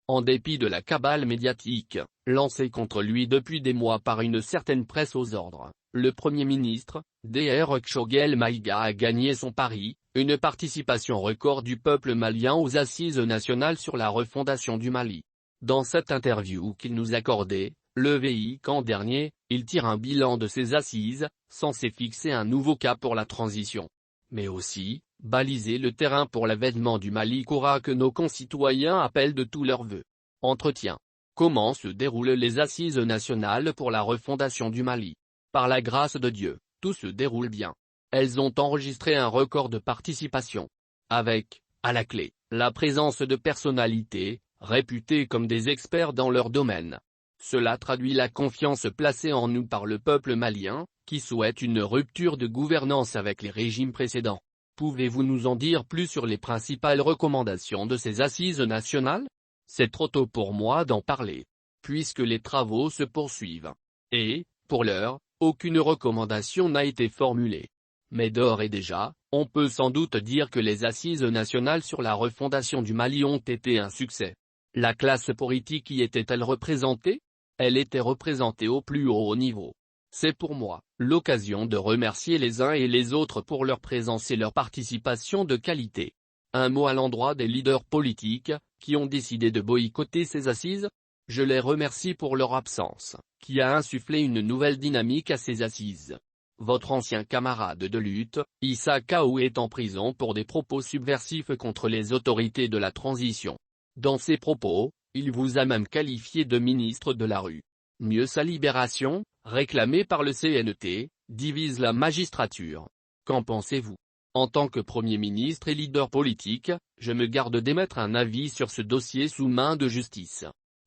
En dépit de la cabale médiatique, lancée contre lui depuis des mois par une certaine presse aux ordres, le Premier ministre, Dr Choguel Maïga a gagné son pari, une participation record du peuple malien aux Assises nationales sur la refondation du Mali. Dans cette interview qu'il nous accordait, le week-end dernier, il tire un bilan de ces assises, censé fixer un nouveau cap pour la transition. Mais aussi, baliser le terrain pour l'avènement du Mali qu'aura que nos concitoyens appellent de tous leurs vœux. Entretien. Comment se déroulent les assises nationales pour la refondation du Mali? Par la grâce de Dieu, tout se déroule bien. Elles ont enregistré un record de participation. Avec, à la clé, la présence de personnalités, réputées comme des experts dans leur domaine. Cela traduit la confiance placée en nous par le peuple malien, qui souhaite une rupture de gouvernance avec les régimes précédents. Pouvez-vous nous en dire plus sur les principales recommandations de ces assises nationales? C'est trop tôt pour moi d'en parler, puisque les travaux se poursuivent. Et, pour l'heure, aucune recommandation n'a été formulée. Mais d'ores et déjà, on peut sans doute dire que les assises nationales sur la refondation du Mali ont été un succès. La classe politique y était-elle représentée? Elle était représentée au plus haut niveau. C'est pour moi l'occasion de remercier les uns et les autres pour leur présence et leur participation de qualité. Un mot à l'endroit des leaders politiques, qui ont décidé de boycotter ces assises? Je les remercie pour leur absence, qui a insufflé une nouvelle dynamique à ces assises. Votre ancien camarade de lutte, Issa Kaou est en prison pour des propos subversifs contre les autorités de la transition. Dans ses propos, il vous a même qualifié de ministre de la rue. Mieux sa libération, réclamée par le CNT, divise la magistrature. Qu'en pensez-vous? En tant que Premier ministre et leader politique, je me garde d'émettre un avis sur ce dossier sous main de justice.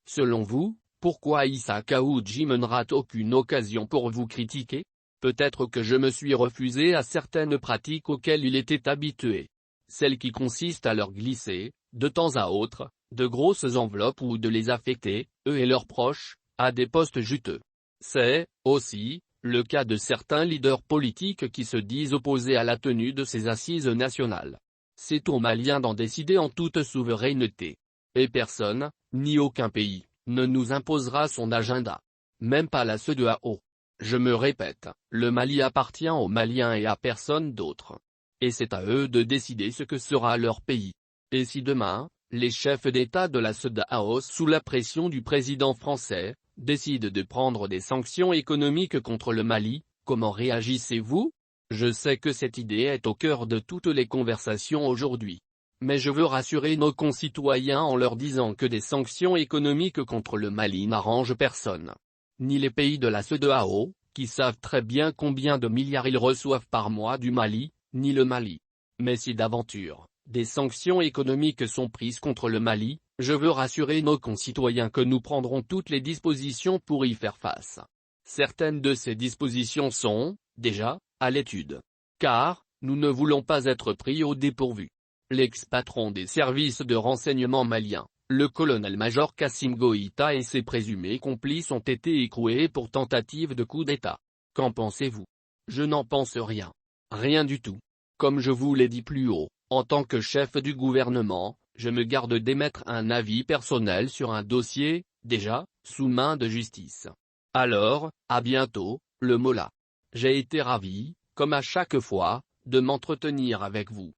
Selon vous, pourquoi Issa Kaoudji ne rate aucune occasion pour vous critiquer? Peut-être que je me suis refusé à certaines pratiques auxquelles il était habitué. Celles qui consistent à leur glisser, de temps à autre, de grosses enveloppes ou de les affecter, eux et leurs proches, à des postes juteux. C'est, aussi, le cas de certains leaders politiques qui se disent opposés à la tenue de ces assises nationales. C'est aux Maliens d'en décider en toute souveraineté. Et personne, ni aucun pays, ne nous imposera son agenda. Même pas la CEDEAO. Je me répète, le Mali appartient aux Maliens et à personne d'autre. Et c'est à eux de décider ce que sera leur pays. Et si demain, les chefs d'État de la CEDEAO sous la pression du président français, décident de prendre des sanctions économiques contre le Mali, comment réagissez-vous? Je sais que cette idée est au cœur de toutes les conversations aujourd'hui. Mais je veux rassurer nos concitoyens en leur disant que des sanctions économiques contre le Mali n'arrangent personne. Ni les pays de la CEDEAO, qui savent très bien combien de milliards ils reçoivent par mois du Mali, ni le Mali. Mais si d'aventure, des sanctions économiques sont prises contre le Mali, je veux rassurer nos concitoyens que nous prendrons toutes les dispositions pour y faire face. Certaines de ces dispositions sont, déjà, à l'étude. Car, nous ne voulons pas être pris au dépourvu. L'ex-patron des services de renseignement maliens, le colonel-major Kassim Goïta et ses présumés complices ont été écroués pour tentative de coup d'État. Qu'en pensez-vous? Je n'en pense rien. Rien du tout. Comme je vous l'ai dit plus haut, en tant que chef du gouvernement, je me garde d'émettre un avis personnel sur un dossier, déjà, sous main de justice. Alors, à bientôt, le Mola. J'ai été ravi, comme à chaque fois, de m'entretenir avec vous.